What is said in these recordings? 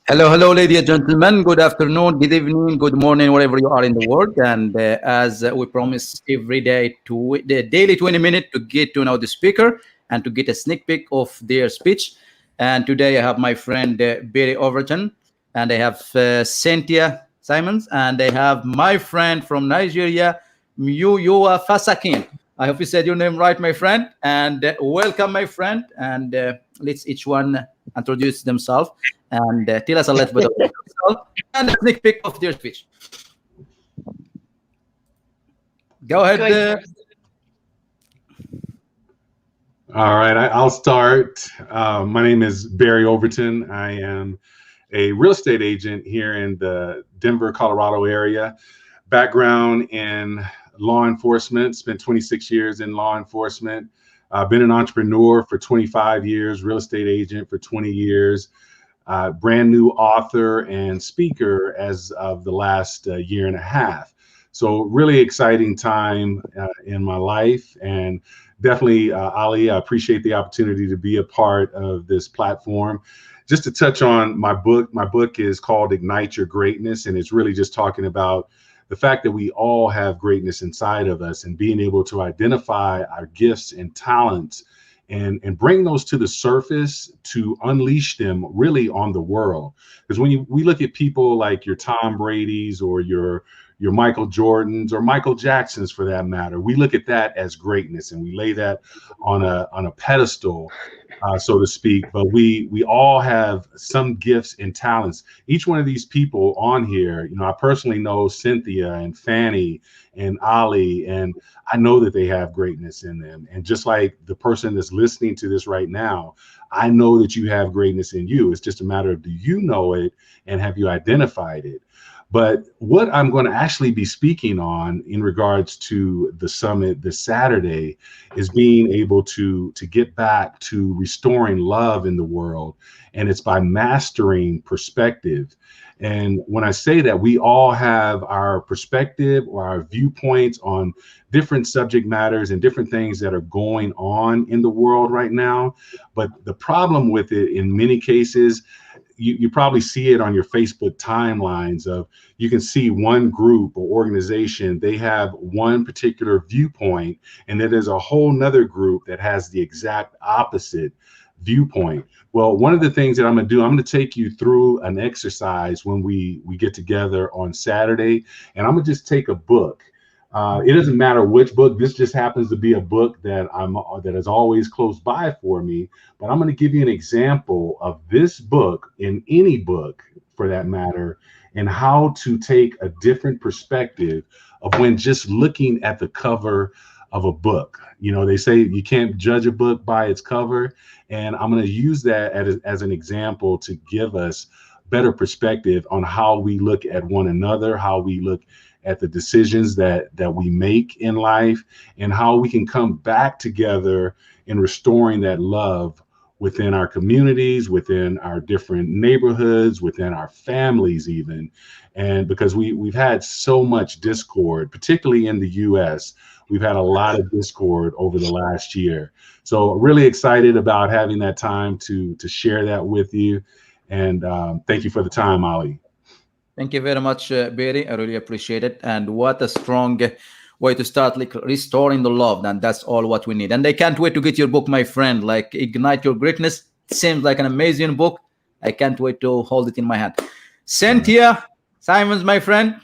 Hello, hello, ladies and gentlemen. Good afternoon, good evening, good morning, wherever you are in the world. And as we promise every day, to the daily 20 minutes to get to know the speaker and to get a sneak peek of their speech. And today I have my friend Barry Overton, and I have Cynthia Simons, and I have my friend from Nigeria, Muyua Fasakin. I hope you said your name right, my friend. And welcome, my friend. And let's each one introduce themselves and tell us a little bit about yourself and a sneak peek of their speech. Go ahead. All right, I'll start. My name is Barry Overton. I am a real estate agent here in the Denver, Colorado area. Background in law enforcement, spent 26 years in law enforcement. I've been an entrepreneur for 25 years, real estate agent for 20 years, brand new author and speaker as of the last year and a half. So really exciting time in my life, and definitely, Ali, I appreciate the opportunity to be a part of this platform. Just to touch on my book is called Ignite Your Greatness, and it's really just talking about the fact that we all have greatness inside of us and being able to identify our gifts and talents and bring those to the surface to unleash them really on the world. Because when we look at people like your Tom Brady's or your Michael Jordans or Michael Jacksons for that matter, we look at that as greatness and we lay that on a pedestal, so to speak. But we all have some gifts and talents. Each one of these people on here, I personally know Cynthia and Fanny and Ali, and I know that they have greatness in them. And just like the person that's listening to this right now, I know that you have greatness in you. It's just a matter of, do you know it and have you identified it? But what I'm going to actually be speaking on in regards to the summit this Saturday is being able to get back to restoring love in the world. And it's by mastering perspective. And when I say that, we all have our perspective or our viewpoints on different subject matters and different things that are going on in the world right now. But the problem with it in many cases, you probably see it on your Facebook timelines of, you can see one group or organization, they have one particular viewpoint, and then there's a whole nother group that has the exact opposite viewpoint. Well, one of the things that I'm going to do, I'm going to take you through an exercise when we get together on Saturday, and I'm going to just take a book. It doesn't matter which book. This just happens to be a book that is always close by for me. But I'm going to give you an example of this book, in any book for that matter, and how to take a different perspective of when just looking at the cover of a book. They say you can't judge a book by its cover, and I'm going to use that as an example to give us better perspective on how we look at one another, how we look at the decisions that we make in life, and how we can come back together in restoring that love within our communities, within our different neighborhoods, within our families even. And because we've had so much discord, particularly in the US, we've had a lot of discord over the last year. So really excited about having that time to share that with you. And thank you for the time, Ali. Thank you very much, Barry. I really appreciate it. And what a strong way to start, like restoring the love. And that's all what we need. And I can't wait to get your book, my friend. Like Ignite Your Greatness. Seems like an amazing book. I can't wait to hold it in my hand. Cynthia Simons, my friend.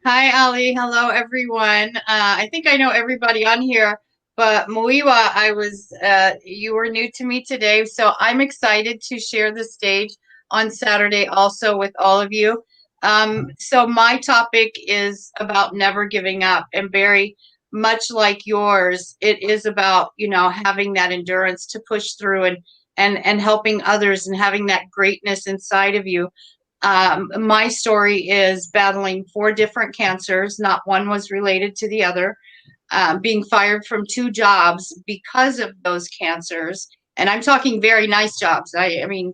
Hi, Ali. Hello, everyone. I think I know everybody on here, but Muiwa, you were new to me today, so I'm excited to share the stage on Saturday also with all of you. So my topic is about never giving up, and Barry, much like yours, it is about, having that endurance to push through and helping others and having that greatness inside of you. My story is battling 4 different cancers. Not one was related to the other. Being fired from 2 jobs because of those cancers, and I'm talking very nice jobs. I mean,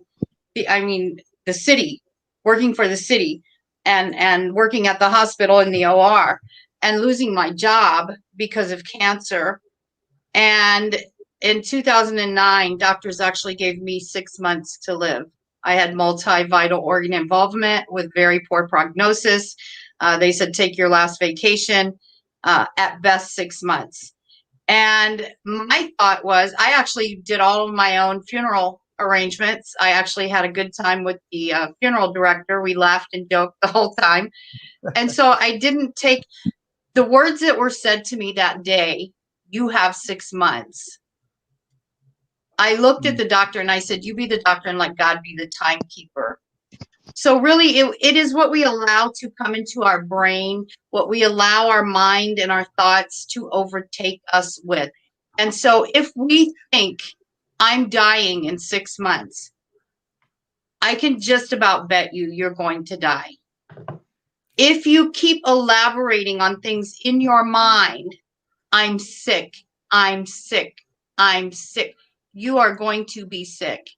the city, working for the city, and working at the hospital in the OR, and losing my job because of cancer. And in 2009, doctors actually gave me 6 months to live. I had multi-vital organ involvement with very poor prognosis. They said, take your last vacation, at best 6 months. And my thought was, I actually did all of my own funeral arrangements. I actually had a good time with the funeral director. We laughed and joked the whole time. And so I didn't take the words that were said to me that day, you have 6 months. I looked at the doctor and I said, you be the doctor and let God be the timekeeper. So really, it is what we allow to come into our brain, what we allow our mind and our thoughts to overtake us with. And so if we think I'm dying in 6 months, I can just about bet you're going to die. If you keep elaborating on things in your mind, I'm sick, I'm sick, I'm sick, you are going to be sick.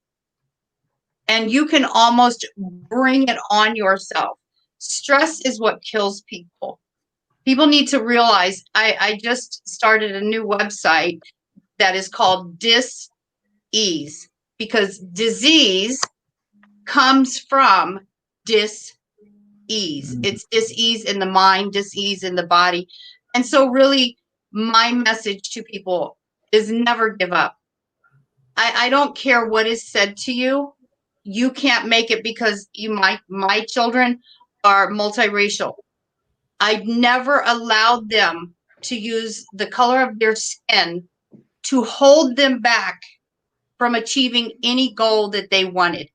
And you can almost bring it on yourself. Stress is what kills people. People need to realize, I just started a new website that is called Dis-ease, because disease comes from dis-ease. It's dis-ease in the mind, dis-ease in the body. And so really, my message to people is never give up. I don't care what is said to you. You can't make it because my children are multiracial. I never allowed them to use the color of their skin to hold them back from achieving any goal that they wanted.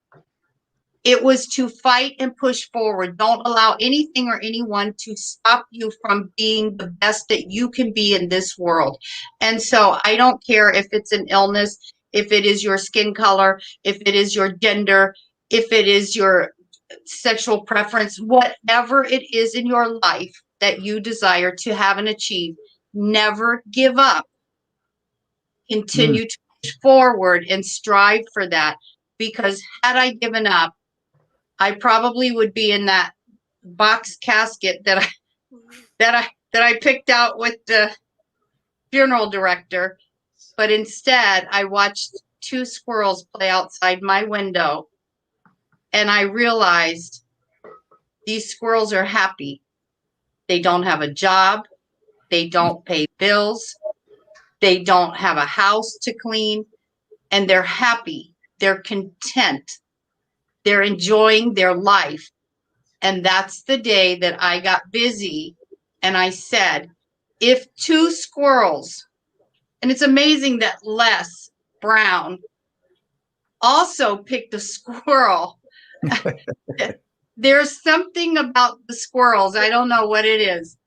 It was to fight and push forward. Don't allow anything or anyone to stop you from being the best that you can be in this world. And so I don't care if it's an illness, if it is your skin color, if it is your gender, if it is your sexual preference, whatever it is in your life that you desire to have and achieve, never give up. Continue to push forward and strive for that. Because had I given up, I probably would be in that box casket that I picked out with the funeral director. But instead, I watched 2 squirrels play outside my window, and I realized these squirrels are happy. They don't have a job. They don't pay bills. They don't have a house to clean, and they're happy. They're content. They're enjoying their life. And that's the day that I got busy and I said, if 2 squirrels, and it's amazing that Les Brown also picked a squirrel. There's something about the squirrels. I don't know what it is,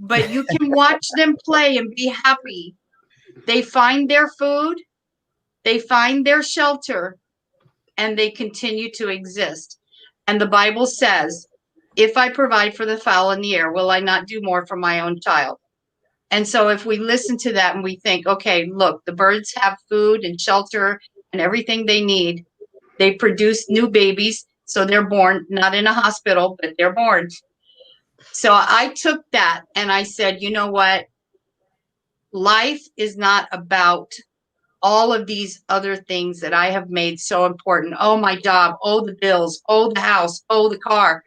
but you can watch them play and be happy. They find their food, they find their shelter, and they continue to exist. And the Bible says, if I provide for the fowl in the air, will I not do more for my own child? And so if we listen to that and we think, okay, look, the birds have food and shelter and everything they need. They produce new babies. So they're born, not in a hospital, but they're born. So I took that and I said, you know what? Life is not about all of these other things that I have made so important. Oh, my job. Oh, the bills. Oh, the house. Oh, the car.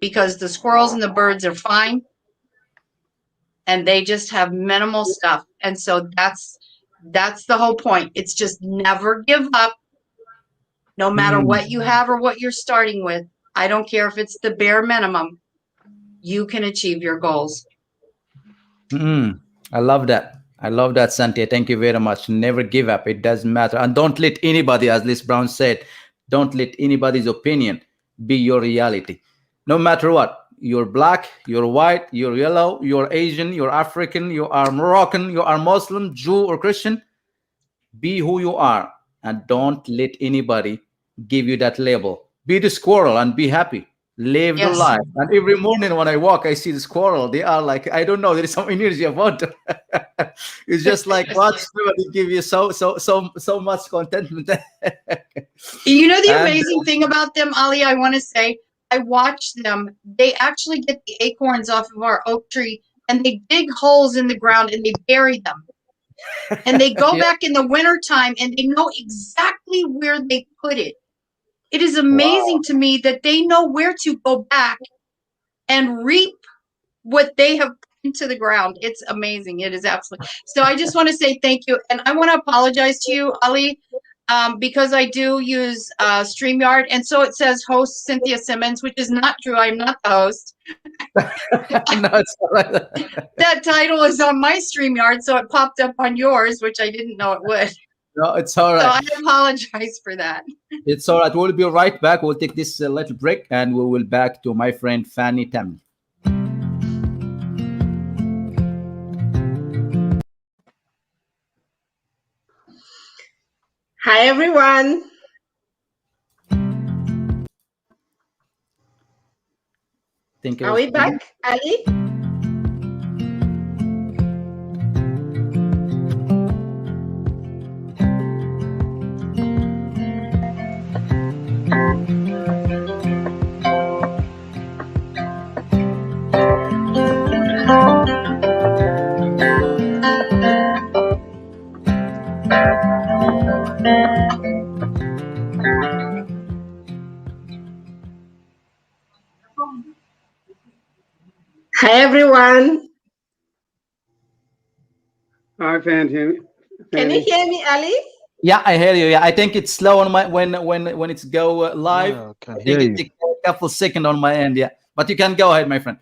Because the squirrels and the birds are fine. And they just have minimal stuff. And so that's the whole point. It's just never give up. No matter what you have or what you're starting with. I don't care if it's the bare minimum. You can achieve your goals. I love that. I love that, Santia. Thank you very much. Never give up. It doesn't matter. And don't let anybody, as Les Brown said, don't let anybody's opinion be your reality. No matter what. You're black, you're white, you're yellow, you're Asian, you're African, you are Moroccan, you are Muslim, Jew, or Christian. Be who you are. And don't let anybody give you that label. Be the squirrel and be happy. Live the life. And every morning when I walk, I see the squirrel. They are like, I don't know, there is some energy about them. It's just like watch somebody give you so much contentment. You know the amazing thing about them, Ali, I want to say, I watch them. They actually get the acorns off of our oak tree and they dig holes in the ground and they bury them. And they go back in the wintertime and they know exactly where they put it. It is amazing to me that they know where to go back and reap what they have put into the ground. It's amazing. It is absolutely. So I just want to say thank you. And I want to apologize to you, Ali, because I do use StreamYard. And so it says host Cynthia Simmons, which is not true. I'm not the host. No, it's all right. That title is on my StreamYard, so it popped up on yours, which I didn't know it would. No, it's all So right. I apologize for that. It's all right. We'll be right back. We'll take this little break and we will back to my friend Fanny Tammy. Hi, everyone. Are we back, Ali? Hi, everyone. Hi, Fanny. Can you hear me, Ali? Yeah, I hear you. Yeah, I think it's slow on my when it's go live. Yeah, I can I think hear it you. takes a couple seconds on my end. Yeah, but you can go ahead, my friend.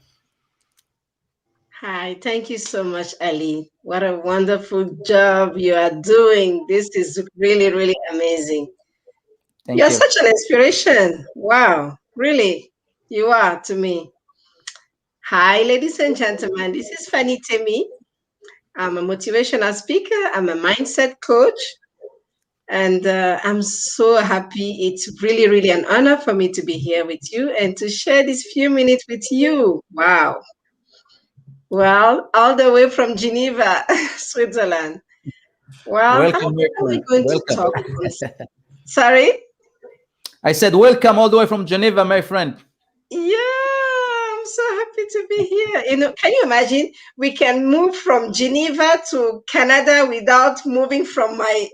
Hi, thank you so much, Ali. What a wonderful job you are doing. This is really, really amazing. Thank You're you. such an inspiration. Wow, really, you are to me. Hi, ladies and gentlemen. This is Fanny Temi. I'm a motivational speaker. I'm a mindset coach. And I'm so happy. It's really, really an honor for me to be here with you and to share these few minutes with you. Wow. Well, all the way from Geneva, Switzerland. Well, how Welcome, my are we friend. going to Welcome. talk? Sorry? I said welcome all the way from Geneva, my friend. Yeah, I'm so happy to be here. You know, can you imagine? We can move from Geneva to Canada without moving from my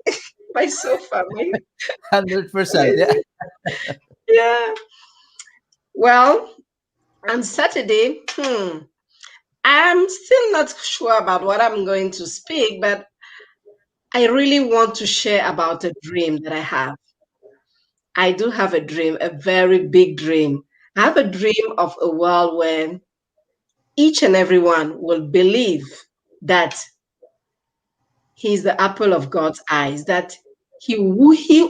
my sofa. 100%. Yeah. Yeah. Well, on Saturday, I'm still not sure about what I'm going to speak, but I really want to share about a dream that I have. I do have a dream, a very big dream. I have a dream of a world where each and everyone will believe that he's the apple of God's eyes, that he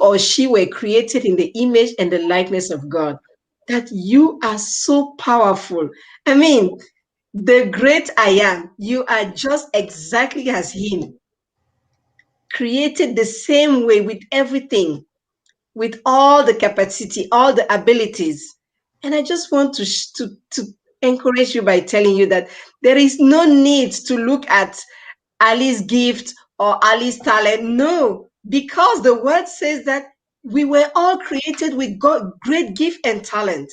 or she were created in the image and the likeness of God, that you are so powerful. I mean, the great I am, you are just exactly as him, created the same way with everything, with all the capacity, all the abilities. And I just want to encourage you by telling you that there is no need to look at Ali's gift or Ali's talent. No, because the word says that we were all created with God, great gift and talent.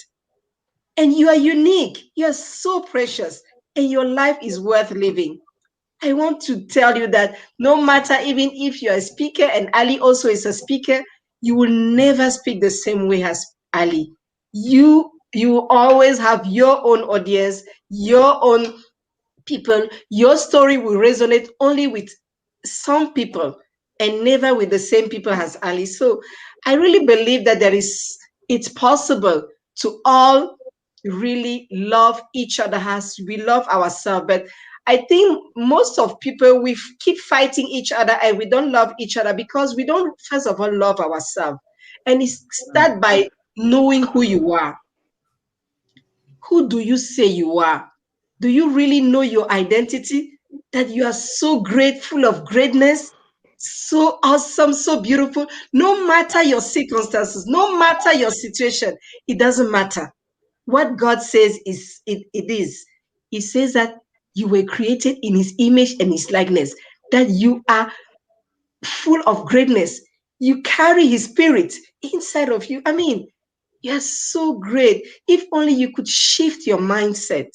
And you are unique. You are so precious. And your life is worth living. I want to tell you that no matter even if you're a speaker and Ali also is a speaker, you will never speak the same way as Ali. You always have your own audience, your own people. Your story will resonate only with some people and never with the same people as Ali. So I really believe that it's possible to all really love each other as we love ourselves. But I think most of people, we keep fighting each other and we don't love each other because we don't, first of all, love ourselves. And it starts by knowing who you are. Who do you say you are? Do you really know your identity? That you are so great, full of greatness, so awesome, so beautiful. No matter your circumstances, no matter your situation, it doesn't matter. What God says is it is. He says that you were created in his image and his likeness, that you are full of greatness. You carry his spirit inside of you. I mean, you're so great. If only you could shift your mindset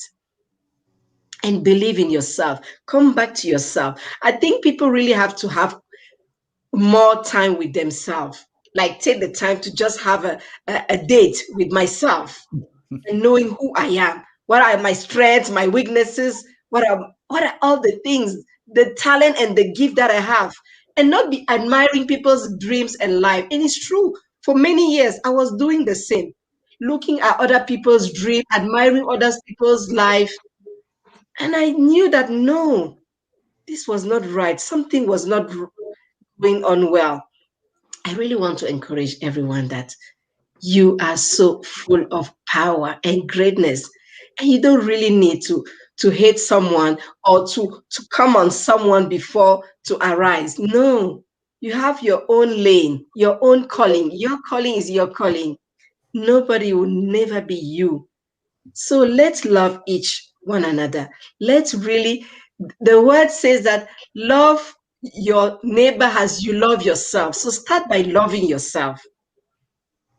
and believe in yourself. Come back to yourself. I think people really have to have more time with themselves. like take the time to just have a date with myself and knowing who I am. What are my strengths, my weaknesses? What are all the things, the talent and the gift that I have? And not be admiring people's dreams and life. And it's true. For many years, I was doing the same, looking at other people's dream, admiring other people's life. And I knew that no, this was not right. Something was not going on well. I really want to encourage everyone that you are so full of power and greatness, and you don't really need to hate someone or to come on someone before to arise. No, you have your own lane, your own calling. Your calling is your calling. Nobody will never be you. So let's love each one another. Let's really, the word says that love your neighbor as you love yourself. So start by loving yourself.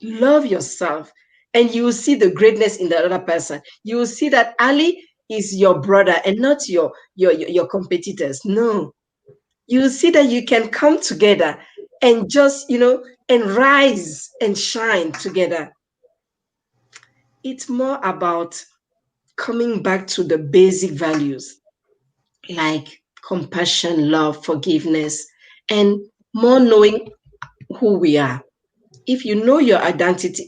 Love yourself, and you will see the greatness in the other person. You will see that Ali is your brother and not your competitors. No, you will see that you can come together and just and rise and shine together. It's more about coming back to the basic values like compassion, love, forgiveness, and more knowing who we are. If you know your identity,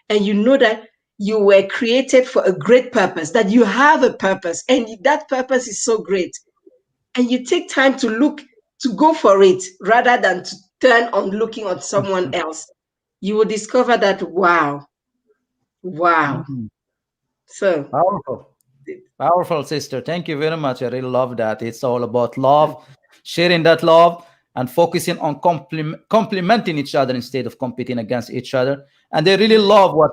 and you know that you were created for a great purpose, that you have a purpose, and that purpose is so great, and you take time to go for it rather than to turn on looking at someone else, you will discover that wow. Mhm. So Powerful. Powerful, sister. Thank you very much. I really love that. It's all about love, sharing that love, and focusing on complementing each other instead of competing against each other. And they really love what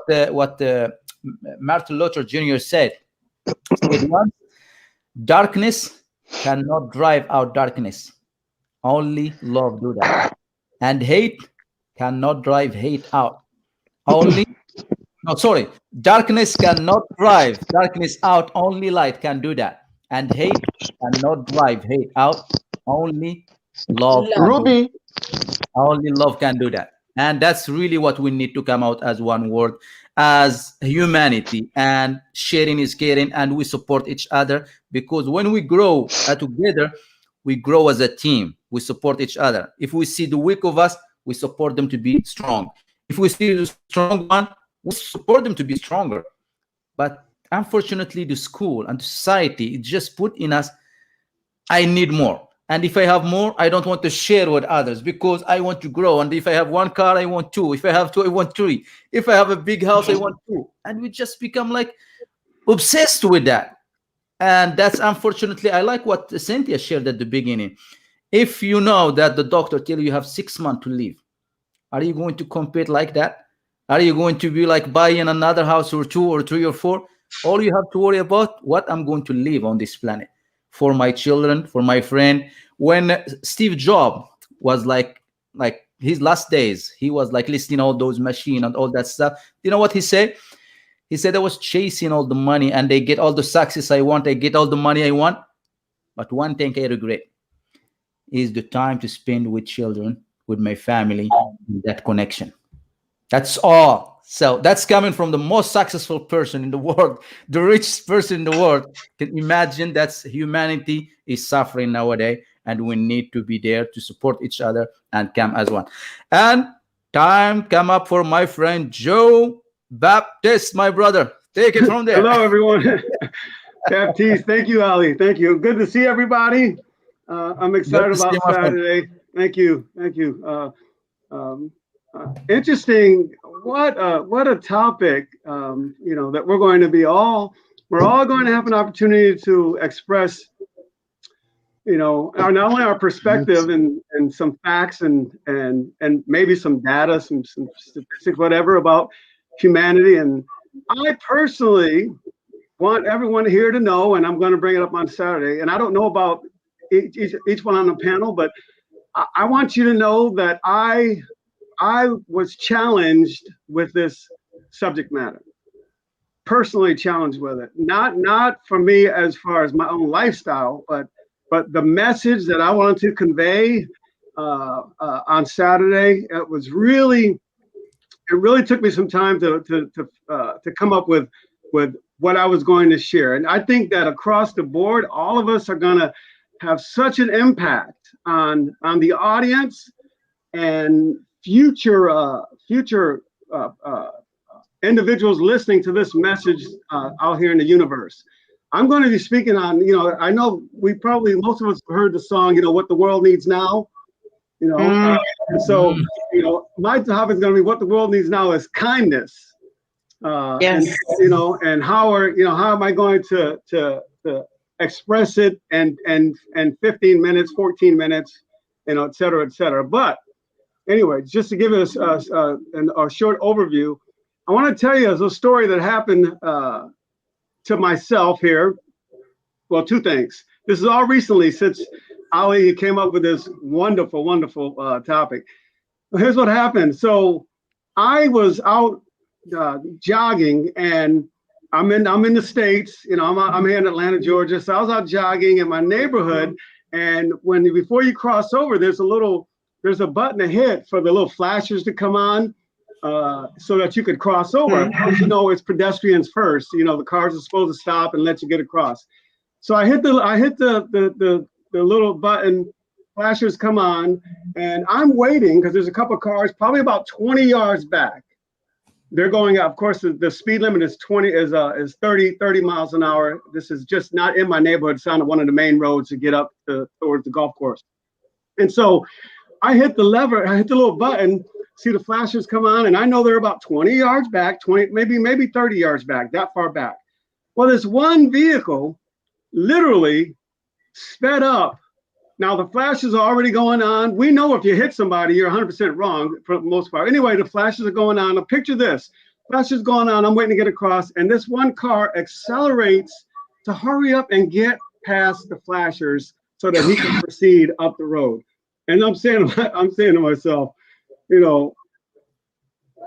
Martin Luther Jr. said. He said once, darkness cannot drive out darkness. Only love do that. And hate cannot drive hate out. Only No, sorry. Darkness cannot drive darkness out. Only light can do that. And hate cannot drive hate out. Only love love. can do that. Ruby, Only love can do that. And that's really what we need to come out as one word, as humanity. And sharing is caring, and we support each other, because when we grow together, we grow as a team. We support each other. If we see the weak of us, we support them to be strong. If we see the strong one, we support them to be stronger. But unfortunately, the school and the society, it just put in us, I need more. And if I have more, I don't want to share with others because I want to grow. And if I have one car, I want two. If I have two, I want three. If I have a big house, I want two. And we just become like obsessed with that. And that's unfortunately, I like what Cynthia shared at the beginning. If you know that the doctor tell you have 6 months to live, are you going to compete like that? Are you going to be like buying another house or two or three or four? All you have to worry about what I'm going to live on this planet for my children, for my friend. When Steve Jobs was like his last days, he was like listing all those machines and all that stuff. You know what he said? He said I was chasing all the money and they get all the success I want, I get all the money I want. But one thing I regret is the time to spend with children, with my family, that connection. That's all. So that's coming from the most successful person in the world, the richest person in the world. Can imagine that's humanity is suffering nowadays, and we need to be there to support each other and come as one. And time come up for my friend Joe Baptist, my brother. Take it from there. Hello, everyone. Baptiste, thank you, Ali. Thank you. Good to see everybody. I'm excited about Saturday. Thank you. Thank you. Interesting. What a topic. That we're going to be all going to have an opportunity to express. Not only our perspective and some facts and maybe some data, some statistics, whatever about humanity. And I personally want everyone here to know, and I'm going to bring it up on Saturday. And I don't know about each one on the panel, but I want you to know that I was challenged with this subject matter, personally challenged with it. Not for me as far as my own lifestyle, but the message that I wanted to convey on Saturday. It really took me some time to come up with what I was going to share. And I think that across the board, all of us are going to have such an impact on the audience and future individuals listening to this message out here in the universe. I'm going to be speaking on, I know most of us have heard the song, What the World Needs Now, and so, my topic is going to be what the world needs now is kindness. Yes. And how am I going to express it and 15 minutes, 14 minutes, et cetera, et cetera. But anyway, just to give us a short overview, I want to tell you a story that happened to myself here. Well, two things. This is all recently since Ali came up with this wonderful, wonderful topic. Here's what happened. So I was out jogging, and I'm in the States. I'm here in Atlanta, Georgia. So I was out jogging in my neighborhood, and before you cross over, there's a button to hit for the little flashers to come on, so that you could cross over. It's pedestrians first. The cars are supposed to stop and let you get across. So I hit the little button, flashers come on, and I'm waiting because there's a couple of cars probably about 20 yards back. They're going up. Of course, the speed limit is 30 miles an hour. This is just not in my neighborhood. It's on one of the main roads to get up towards the golf course. And so I hit the lever, I hit the little button, see the flashers come on, and I know they're about 20 yards back, maybe 30 yards back, that far back. Well, this one vehicle literally sped up. Now the flashes are already going on. We know if you hit somebody, you're 100% wrong for the most part. Anyway, the flashes are going on. Now picture this, flashes going on. I'm waiting to get across, and this one car accelerates to hurry up and get past the flashers so that he can proceed up the road. And I'm saying to myself,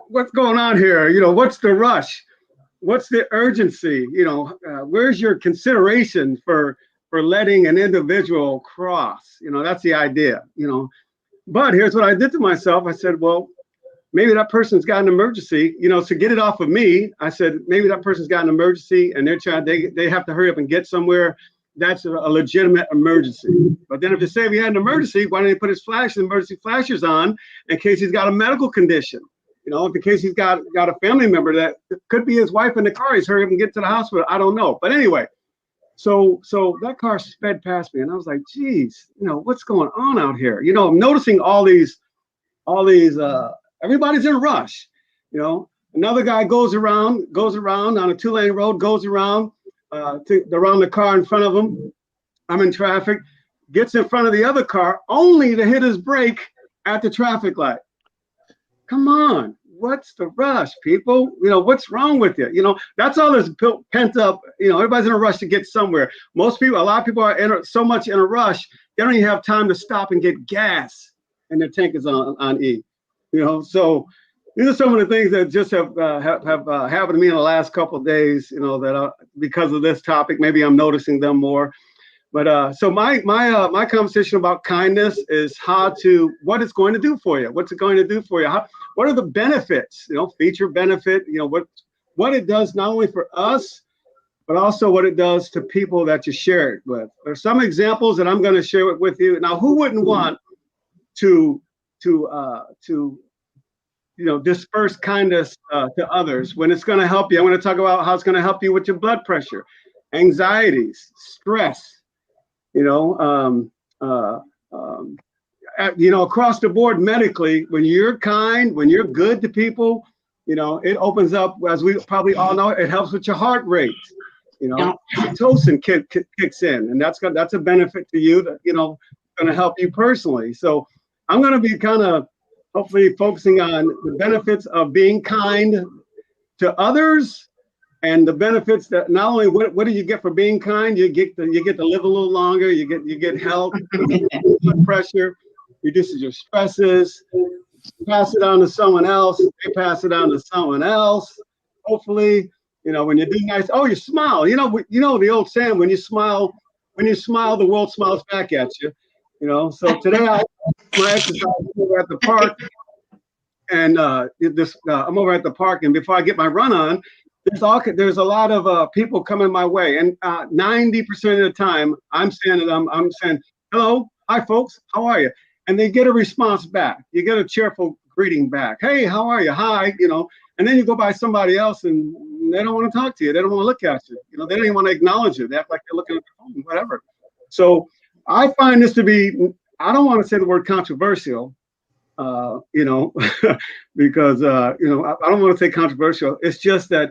what's going on here? What's the rush? What's the urgency? Where's your consideration for letting an individual cross? That's the idea, But here's what I did to myself. I said, well, maybe that person's got an emergency, to get it off of me. I said, maybe that person's got an emergency and they have to hurry up and get somewhere. That's a legitimate emergency. But then if you say he had an emergency, why don't they put his emergency flashers on in case he's got a medical condition? In case he's got a family member that could be his wife in the car, he's hurry up and get to the hospital. I don't know. But anyway, so that car sped past me, and I was like, geez, what's going on out here? I'm noticing all these, everybody's in a rush. Another guy goes around on a 2-lane road, goes around around the car in front of him. I'm in traffic, gets in front of the other car only to hit his brake at the traffic light. Come on, what's the rush, people? What's wrong with you? That's all this pent up, everybody's in a rush to get somewhere. A lot of people are so much in a rush, they don't even have time to stop and get gas, and their tank is on E. So these are some of the things that just have happened to me in the last couple of days, that because of this topic, maybe I'm noticing them more. But so my conversation about kindness is what it's going to do for you. What's it going to do for you? What are the benefits? Feature benefit. What it does not only for us, but also what it does to people that you share it with. There's some examples that I'm going to share with you. Now, who wouldn't want to disperse kindness to others when it's going to help you? I'm going to talk about how it's going to help you with your blood pressure, anxieties, stress. Across the board medically, when you're kind, when you're good to people, it opens up, as we probably all know, it helps with your heart rate. Oxytocin kicks in, and that's a benefit to you that, going to help you personally. So I'm going to be kind of hopefully focusing on the benefits of being kind to others. And the benefits that not only what do you get for being kind, you get to live a little longer, you get health, blood pressure, reduces your stresses, pass it on to someone else, they pass it on to someone else. Hopefully, when you do nice, you smile. The old saying, when you smile, the world smiles back at you. You know, so today my exercise over at the park, and I'm over at the park, and before I get my run on, there's a lot of people coming my way, and 90% of the time I'm saying, hello, hi folks, how are you? And they get a response back. You get a cheerful greeting back. Hey, how are you? Hi, you know. And then you go by somebody else and they don't want to talk to you. They don't want to look at you. You know, they don't even want to acknowledge you. They act like they're looking at their phone, whatever. So I find this to be, I don't want to say the word controversial, you know, because, you know, I don't want to say controversial. It's just that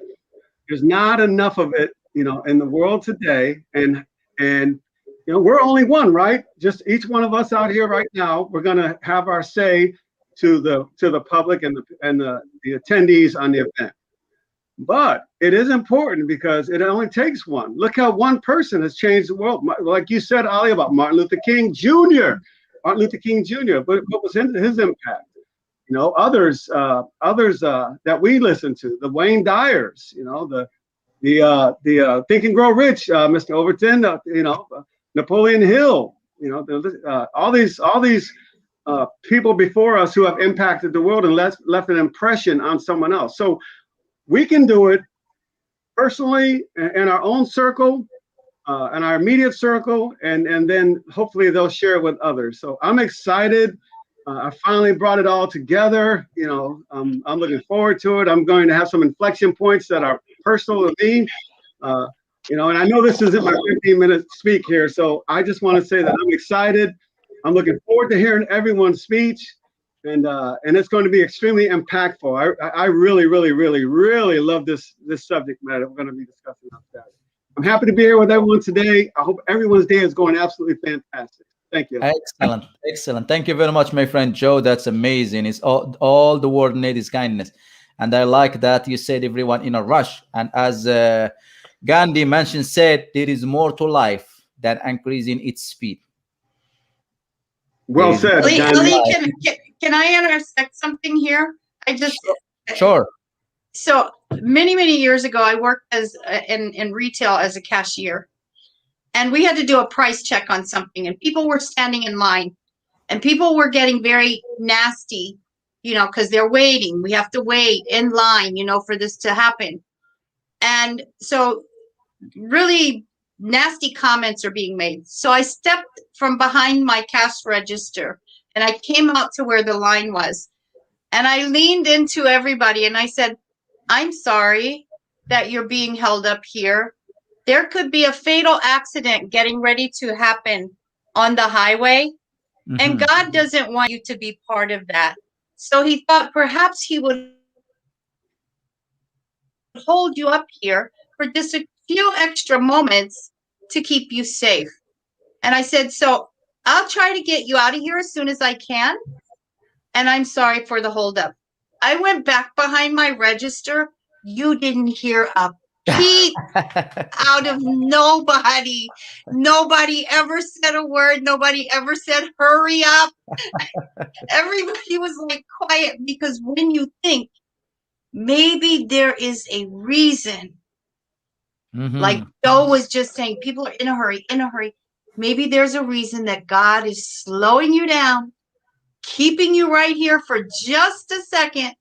there's not enough of it, you know, in the world today. And you know, we're only one, right? Just each one of us out here right now, we're going to have our say to the public and the attendees on the event. But it is important because it only takes one. Look how one person has changed the world. Like you said, Ali, about Martin Luther King Jr. Martin Luther King Jr. What was his impact? You know, others that we listen to, the Wayne Dyers, you know, the Think and Grow Rich, Mr. Overton, you know, Napoleon Hill, you know, all these people before us who have impacted the world and left an impression on someone else. So we can do it personally in our own circle, in our immediate circle, and then hopefully they'll share it with others. So I'm excited. I finally brought it all together. You know, I'm looking forward to it. I'm going to have some inflection points that are personal to me. You know, and I know this isn't my 15-minute speak here, so I just want to say that I'm excited. I'm looking forward to hearing everyone's speech, and it's going to be extremely impactful. I really, really, really, really love this subject matter we're going to be discussing on Saturday. I'm happy to be here with everyone today. I hope everyone's day is going absolutely fantastic. Thank you. Excellent, excellent. Thank you very much, my friend Joe. That's amazing. It's all the world needs is kindness, and I like that you said everyone in a rush. And as Gandhi said, there is more to life than increasing its speed. Well said, Gandhi. Ali, can I intersect something here? Sure. So many years ago, I worked as in retail as a cashier, and we had to do a price check on something, and people were standing in line, and people were getting very nasty, you know, because they're waiting. We have to wait in line, you know, for this to happen. And so really nasty comments are being made. So I stepped from behind my cash register and I came out to where the line was. And I leaned into everybody and I said, I'm sorry that you're being held up here. There could be a fatal accident getting ready to happen on the highway. Mm-hmm. And God doesn't want you to be part of that. So he thought perhaps he would hold you up here for just a few extra moments to keep you safe. And I said, so I'll try to get you out of here as soon as I can. And I'm sorry for the holdup. I went back behind my register. You didn't hear a peep out of nobody. Nobody ever said a word. Nobody ever said, hurry up. Everybody was like quiet, because when you think maybe there is a reason, like Joe was just saying, people are in a hurry. Maybe there's a reason that God is slowing you down, keeping you right here for just a second,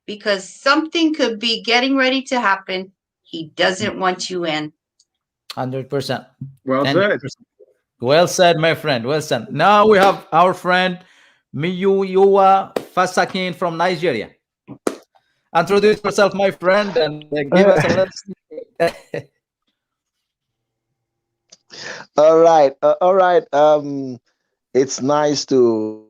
because something could be getting ready to happen. He doesn't want you in. 100%. Well said. Well said, my friend. Well said. Now we have our friend Miyuwa Fasakin from Nigeria. Introduce yourself, my friend, and give us a little. All right. It's nice to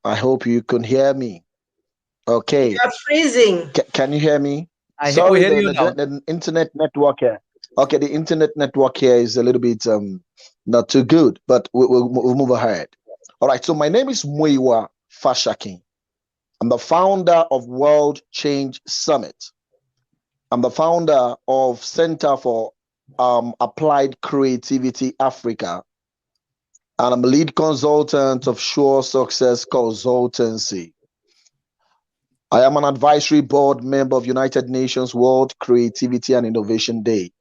I hope you can hear me. Okay. You're freezing. Can you hear me? Sorry, hear you now. The internet network here. Okay, the internet network here is a little bit not too good, but we'll move ahead. All right. So my name is Muyiwa Fashakin. I'm the founder of World Change Summit. I'm the founder of Center for Applied Creativity Africa. And I'm a lead consultant of Sure Success Consultancy. I am an advisory board member of United Nations World Creativity and Innovation Day.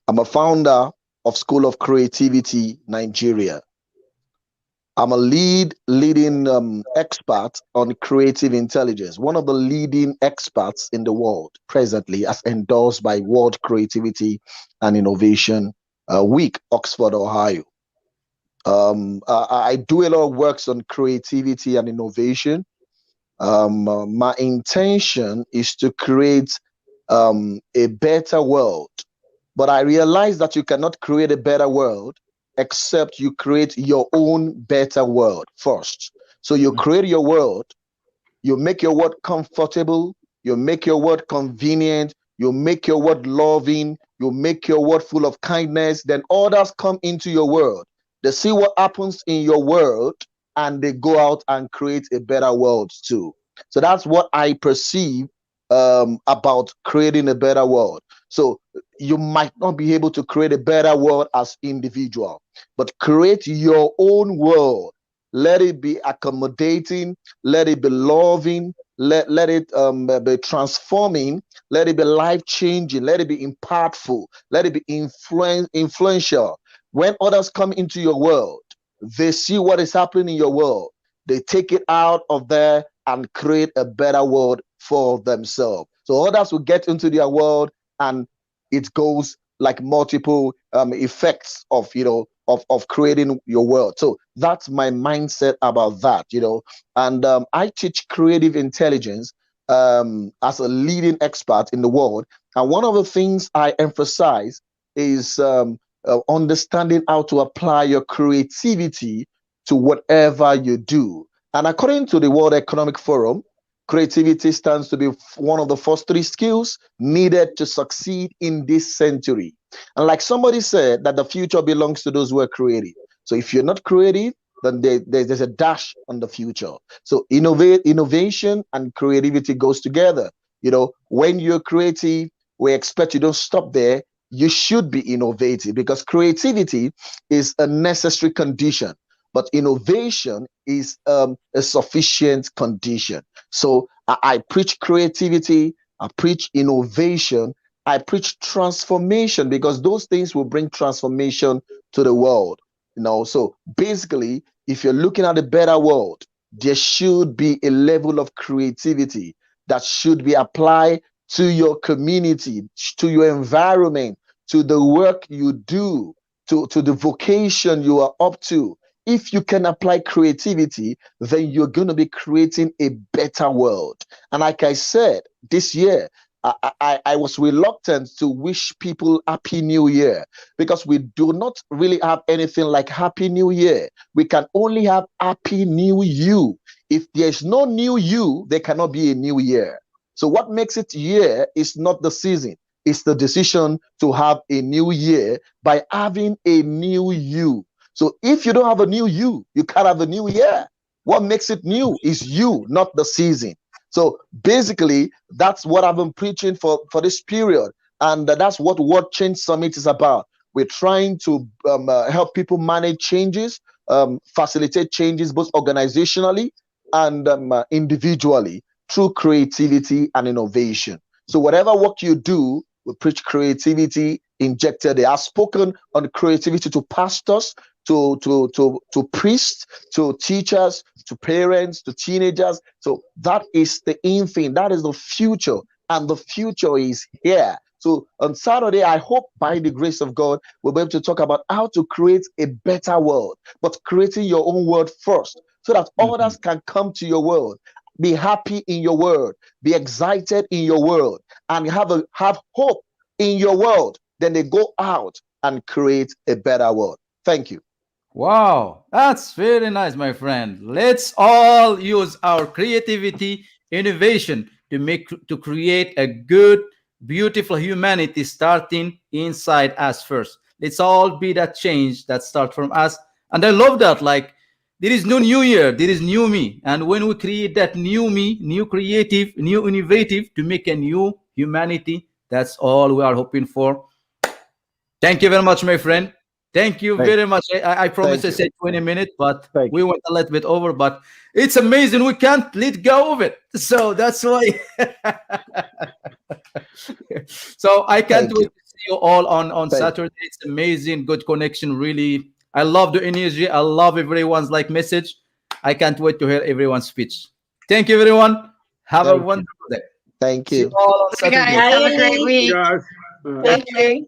I'm a founder of School of Creativity, Nigeria. I'm a leading expert on creative intelligence, one of the leading experts in the world presently, as endorsed by World Creativity and Innovation Week, Oxford, Ohio. I do a lot of works on creativity and innovation. My intention is to create a better world, but I realize that you cannot create a better world except you create your own better world first. So you create your world, you make your world comfortable, you make your world convenient, you make your world loving, you make your world full of kindness, then others come into your world. They see what happens in your world and they go out and create a better world too. So that's what I perceive about creating a better world. So you might not be able to create a better world as individual, but create your own world. Let it be accommodating, let it be loving, let it be transforming, let it be life-changing, let it be impactful, let it be influential. When others come into your world, they see what is happening in your world, they take it out of there and create a better world for themselves. So others will get into their world and it goes like multiple effects of, of creating your world. So that's my mindset about that, and I teach creative intelligence as a leading expert in the world. And one of the things I emphasize is understanding how to apply your creativity to whatever you do. And according to the World Economic Forum, creativity stands to be one of the first 3 skills needed to succeed in this century. And like somebody said, that the future belongs to those who are creative. So if you're not creative, then there's a dash on the future. So innovation and creativity goes together. When you're creative, we expect you don't stop there. You should be innovative, because creativity is a necessary condition, but innovation is a sufficient condition. So I preach creativity, I preach innovation, I preach transformation, because those things will bring transformation to the world. So basically, if you're looking at a better world, there should be a level of creativity that should be applied to your community, to your environment, to the work you do, to the vocation you are up to. If you can apply creativity, then you're going to be creating a better world. And like I said, this year, I was reluctant to wish people Happy New Year, because we do not really have anything like Happy New Year. We can only have Happy New You. If there's no new you, there cannot be a new year. So what makes it year is not the season. It's the decision to have a new year by having a new you. So if you don't have a new you, you can't have a new year. What makes it new is you, not the season. So basically, that's what I've been preaching for this period. And that's what World Change Summit is about. We're trying to help people manage changes, facilitate changes both organizationally and individually through creativity and innovation. So whatever work you do, we preach creativity injected there. I've spoken on creativity to pastors, to priests, to teachers, to parents, to teenagers. So that is the in thing. That is the future, and the future is here. So on Saturday, I hope by the grace of God, we'll be able to talk about how to create a better world, but creating your own world first, so that others can come to your world, be happy in your world, be excited in your world, and have hope in your world. Then they go out and create a better world. Thank you. Wow, that's very nice, my friend. Let's all use our creativity, innovation to create a good, beautiful humanity starting inside us first. Let's all be that change that starts from us. And I love that. Like, there is no new year, there is new me. And when we create that new me, new creative, new innovative to make a new humanity, that's all we are hoping for. Thank you very much, my friend. Thank you Thank- very much. I promised I Thank you. said 20 minutes, but Thank we went a little bit over. But it's amazing. We can't let go of it. So that's why. So I can't Thank wait you. to see you all on Thank you. Saturday. It's amazing. Good connection. Really. I love the energy. I love everyone's like message. I can't wait to hear everyone's speech. Thank you, everyone. Have a Thank you. wonderful day. Thank See you you. all on Bye, Saturday. guys. Have a great Bye. week. Guys. Thank you.